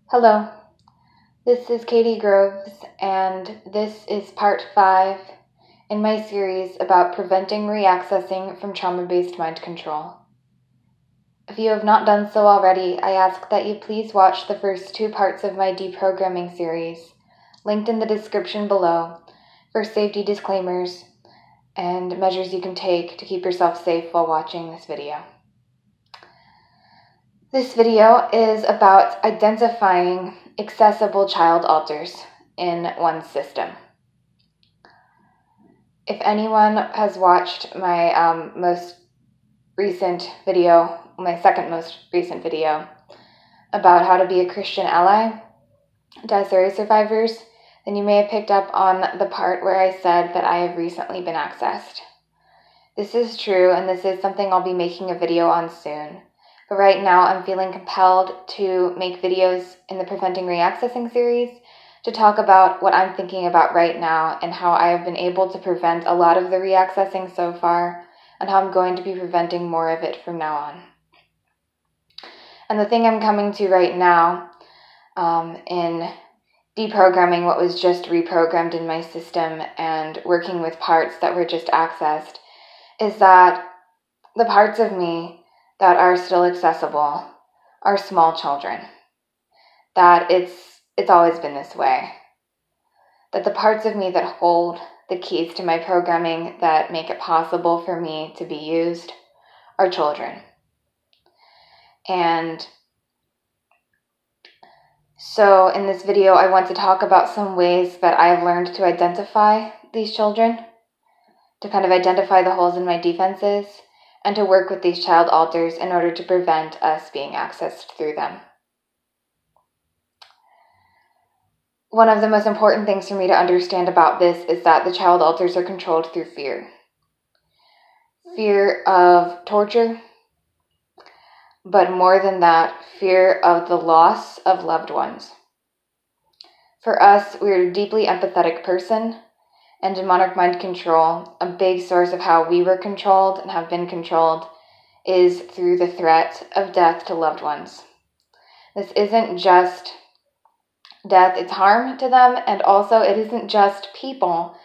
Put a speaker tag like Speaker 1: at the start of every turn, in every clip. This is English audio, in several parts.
Speaker 1: Hello, this is Katie Groves, and this is part 5 in my series about preventing reaccessing from trauma-based mind control. If you have not done so already, I ask that you please watch the first 2 parts of my deprogramming series, linked in the description below, for safety disclaimers and measures you can take to keep yourself safe while watching this video. This video is about identifying accessible child alters in one's system. If anyone has watched my most recent video, my second most recent video, about how to be a Christian ally to SRA survivors, then you may have picked up on the part where I said that I have recently been accessed. This is true, and this is something I'll be making a video on soon. But right now, I'm feeling compelled to make videos in the Preventing Reaccessing series to talk about what I'm thinking about right now and how I have been able to prevent a lot of the reaccessing so far and how I'm going to be preventing more of it from now on. And the thing I'm coming to right now in deprogramming what was just reprogrammed in my system and working with parts that were just accessed is that the parts of me that are still accessible are small children. That it's always been this way. That the parts of me that hold the keys to my programming that make it possible for me to be used are children. And so in this video, I want to talk about some ways that I have learned to identify these children, to kind of identify the holes in my defenses, and to work with these child alters in order to prevent us being accessed through them. One of the most important things for me to understand about this is that the child alters are controlled through fear. Fear of torture, but more than that, fear of the loss of loved ones. For us, we're a deeply empathetic person, and in Monarch mind control, a big source of how we were controlled and have been controlled is through the threat of death to loved ones. This isn't just death, it's harm to them, and also it isn't just people.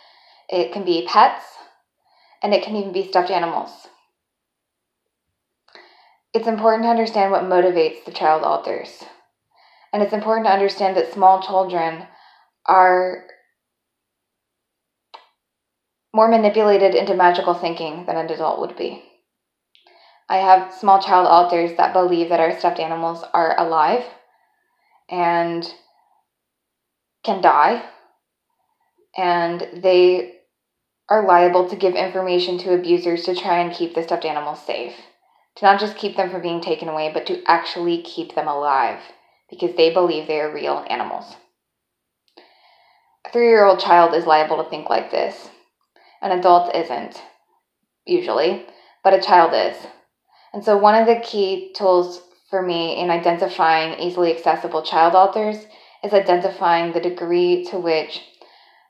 Speaker 1: It can be pets, and it can even be stuffed animals. It's important to understand what motivates the child alters. And it's important to understand that small children are more manipulated into magical thinking than an adult would be. I have small child alters that believe that our stuffed animals are alive and can die, and they are liable to give information to abusers to try and keep the stuffed animals safe. To not just keep them from being taken away, but to actually keep them alive, because they believe they are real animals. A 3-year-old child is liable to think like this. An adult isn't, usually, but a child is. And so one of the key tools for me in identifying easily accessible child alters is identifying the degree to which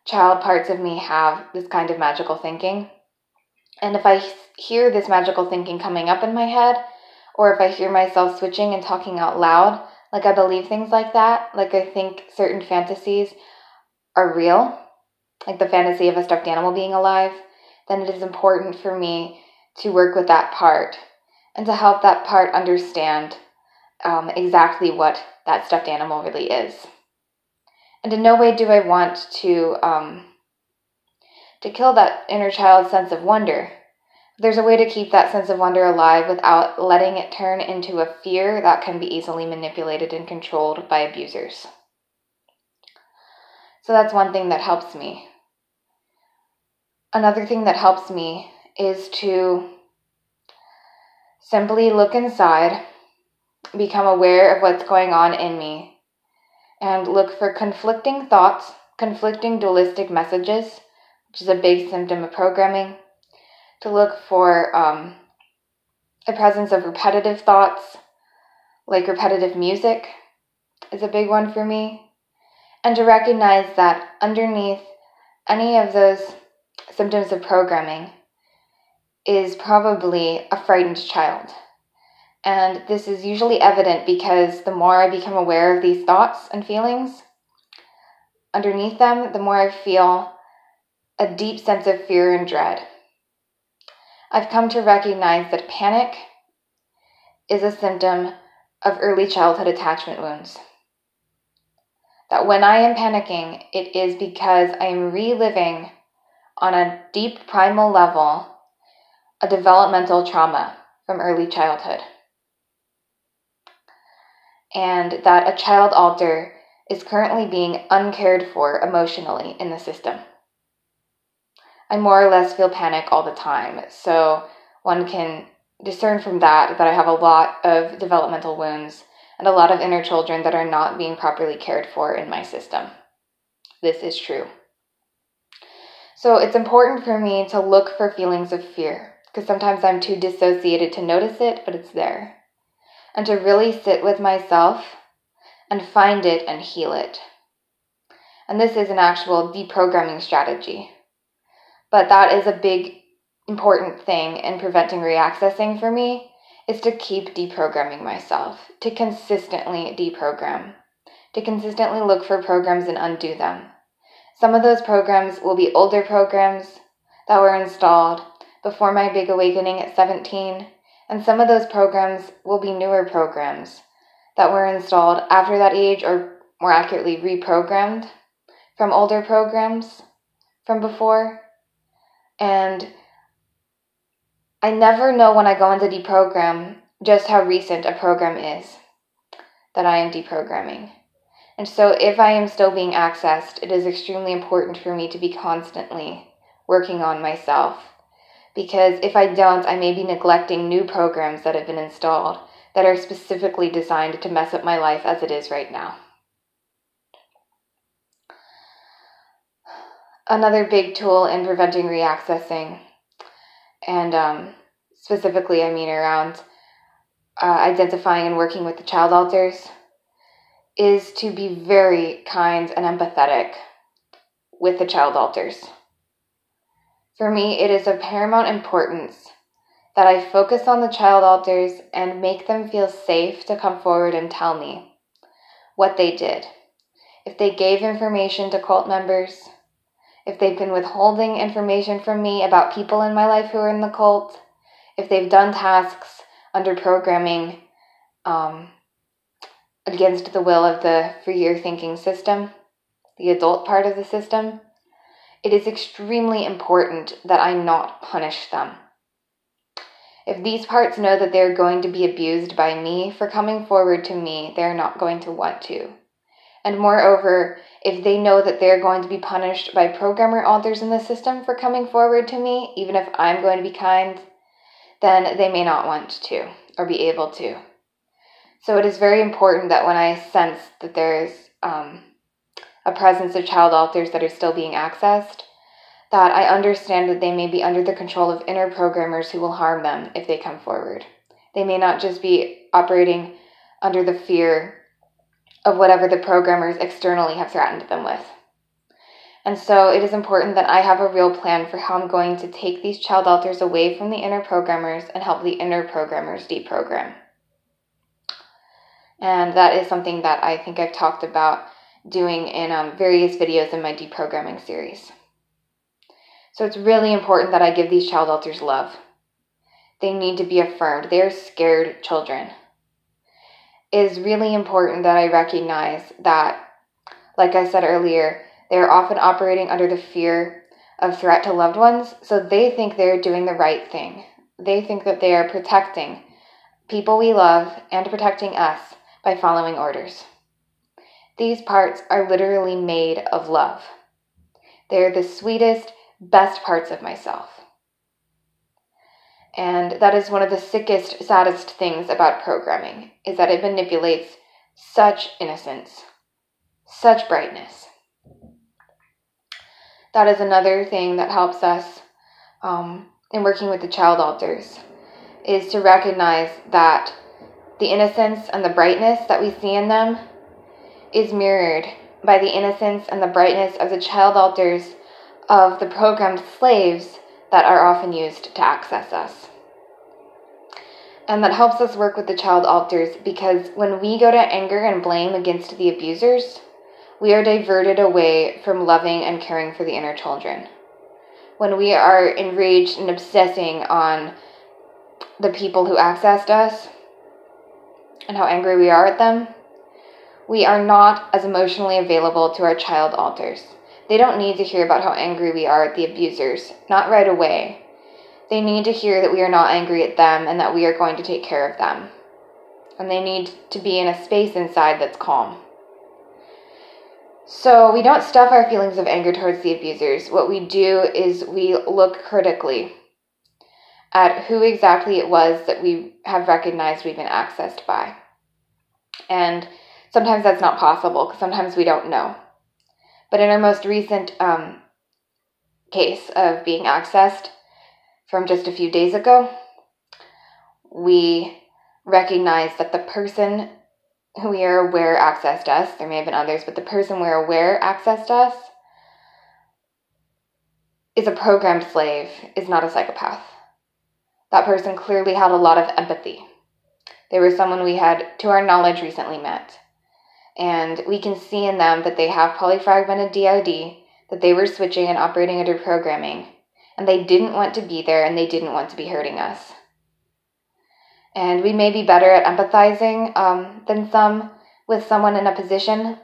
Speaker 1: child parts of me have this kind of magical thinking. And if I hear this magical thinking coming up in my head, or if I hear myself switching and talking out loud, like I believe things like that, like I think certain fantasies are real, like the fantasy of a stuffed animal being alive, then it is important for me to work with that part and to help that part understand exactly what that stuffed animal really is. And in no way do I want to kill that inner child's sense of wonder. There's a way to keep that sense of wonder alive without letting it turn into a fear that can be easily manipulated and controlled by abusers. So that's one thing that helps me. Another thing that helps me is to simply look inside, become aware of what's going on in me, and look for conflicting thoughts, conflicting dualistic messages, which is a big symptom of programming, to look for the presence of repetitive thoughts, like repetitive music is a big one for me, and to recognize that underneath any of those symptoms of programming is probably a frightened child. And this is usually evident because the more I become aware of these thoughts and feelings, underneath them, the more I feel a deep sense of fear and dread. I've come to recognize that panic is a symptom of early childhood attachment wounds. That when I am panicking, it is because I am reliving on a deep primal level a developmental trauma from early childhood. And that a child alter is currently being uncared for emotionally in the system. I more or less feel panic all the time, so one can discern from that I have a lot of developmental wounds and a lot of inner children that are not being properly cared for in my system. This is true. So it's important for me to look for feelings of fear, because sometimes I'm too dissociated to notice it, but it's there. And to really sit with myself and find it and heal it. And this is an actual deprogramming strategy. But that is a big, important thing in preventing reaccessing for me, is to keep deprogramming myself, to consistently deprogram, to consistently look for programs and undo them. Some of those programs will be older programs that were installed before my big awakening at 17, and some of those programs will be newer programs that were installed after that age, or more accurately, reprogrammed from older programs from before. And I never know when I go into deprogram just how recent a program is that I am deprogramming. And so if I am still being accessed, it is extremely important for me to be constantly working on myself. Because if I don't, I may be neglecting new programs that have been installed that are specifically designed to mess up my life as it is right now. Another big tool in preventing reaccessing, and specifically I mean around identifying and working with the child alters, is to be very kind and empathetic with the child alters. For me, it is of paramount importance that I focus on the child alters and make them feel safe to come forward and tell me what they did. If they gave information to cult members, if they've been withholding information from me about people in my life who are in the cult, if they've done tasks under programming against the will of the freer thinking system, the adult part of the system, it is extremely important that I not punish them. If these parts know that they're going to be abused by me for coming forward to me, they're not going to want to. And moreover, if they know that they're going to be punished by programmer alters in the system for coming forward to me, even if I'm going to be kind, then they may not want to or be able to. So it is very important that when I sense that there's a presence of child alters that are still being accessed, that I understand that they may be under the control of inner programmers who will harm them if they come forward. They may not just be operating under the fear of whatever the programmers externally have threatened them with. And so it is important that I have a real plan for how I'm going to take these child alters away from the inner programmers and help the inner programmers deprogram. And that is something that I think I've talked about doing in various videos in my deprogramming series. So it's really important that I give these child alters love. They need to be affirmed. They are scared children. It is really important that I recognize that, like I said earlier, they are often operating under the fear of threat to loved ones, so they think they're doing the right thing. They think that they are protecting people we love and protecting us by following orders. These parts are literally made of love. They're the sweetest, best parts of myself. And that is one of the sickest, saddest things about programming, is that it manipulates such innocence, such brightness. That is another thing that helps us in working with the child alters, is to recognize that the innocence and the brightness that we see in them is mirrored by the innocence and the brightness of the child alters of the programmed slaves that are often used to access us. And that helps us work with the child alters, because when we go to anger and blame against the abusers, we are diverted away from loving and caring for the inner children. When we are enraged and obsessing on the people who accessed us and how angry we are at them, we are not as emotionally available to our child alters. They don't need to hear about how angry we are at the abusers, not right away. They need to hear that we are not angry at them and that we are going to take care of them. And they need to be in a space inside that's calm. So we don't stuff our feelings of anger towards the abusers. What we do is we look critically at who exactly it was that we have recognized we've been accessed by. And sometimes that's not possible, because sometimes we don't know. But in our most recent case of being accessed from just a few days ago, we recognize that the person who we are aware accessed us, there may have been others, but the person we're aware accessed us is a programmed slave, is not a psychopath. That person clearly had a lot of empathy. They were someone we had, to our knowledge, recently met. And we can see in them that they have polyfragmented DID, that they were switching and operating under programming, and they didn't want to be there, and they didn't want to be hurting us. And we may be better at empathizing than some with someone in a position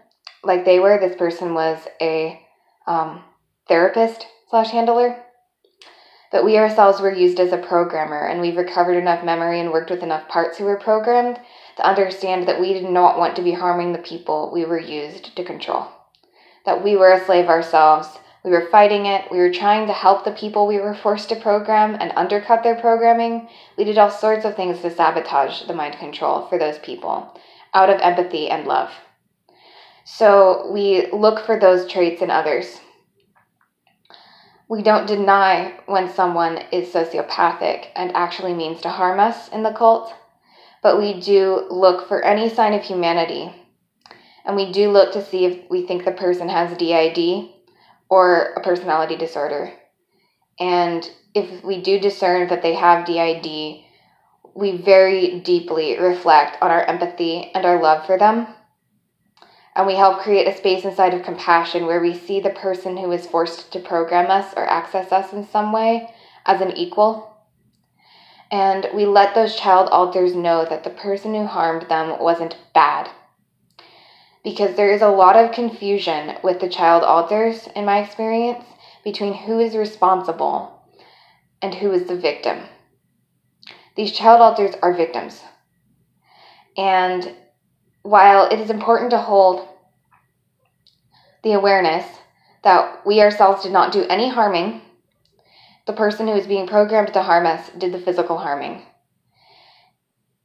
Speaker 1: like they were. This person was a therapist/handler. But we ourselves were used as a programmer, and we've recovered enough memory and worked with enough parts who were programmed to understand that we did not want to be harming the people we were used to control. That we were a slave ourselves. We were fighting it. We were trying to help the people we were forced to program and undercut their programming. We did all sorts of things to sabotage the mind control for those people out of empathy and love. So we look for those traits in others. We don't deny when someone is sociopathic and actually means to harm us in the cult, but we do look for any sign of humanity. And we do look to see if we think the person has DID or a personality disorder. And if we do discern that they have DID, we very deeply reflect on our empathy and our love for them. And we help create a space inside of compassion where we see the person who is forced to program us or access us in some way as an equal. And we let those child alters know that the person who harmed them wasn't bad. Because there is a lot of confusion with the child alters, in my experience, between who is responsible and who is the victim. These child alters are victims. And while it is important to hold the awareness that we ourselves did not do any harming, the person who is being programmed to harm us did the physical harming.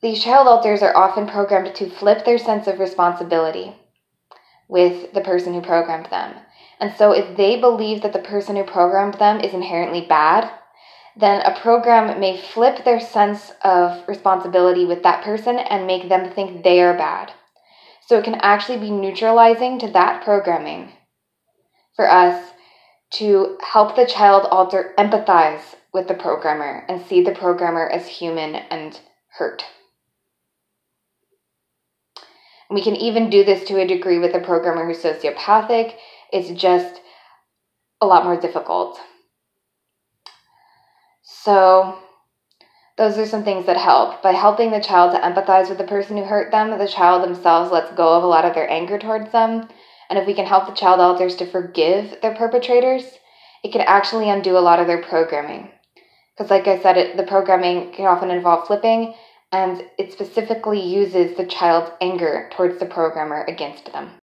Speaker 1: These child alters are often programmed to flip their sense of responsibility with the person who programmed them. And so if they believe that the person who programmed them is inherently bad, then a program may flip their sense of responsibility with that person and make them think they are bad. So it can actually be neutralizing to that programming for us to help the child alter empathize with the programmer and see the programmer as human and hurt. And we can even do this to a degree with a programmer who's sociopathic. It's just a lot more difficult. So those are some things that help. By helping the child to empathize with the person who hurt them, the child themselves lets go of a lot of their anger towards them. And if we can help the child alters to forgive their perpetrators, it can actually undo a lot of their programming. Because like I said, the programming can often involve flipping, and it specifically uses the child's anger towards the programmer against them.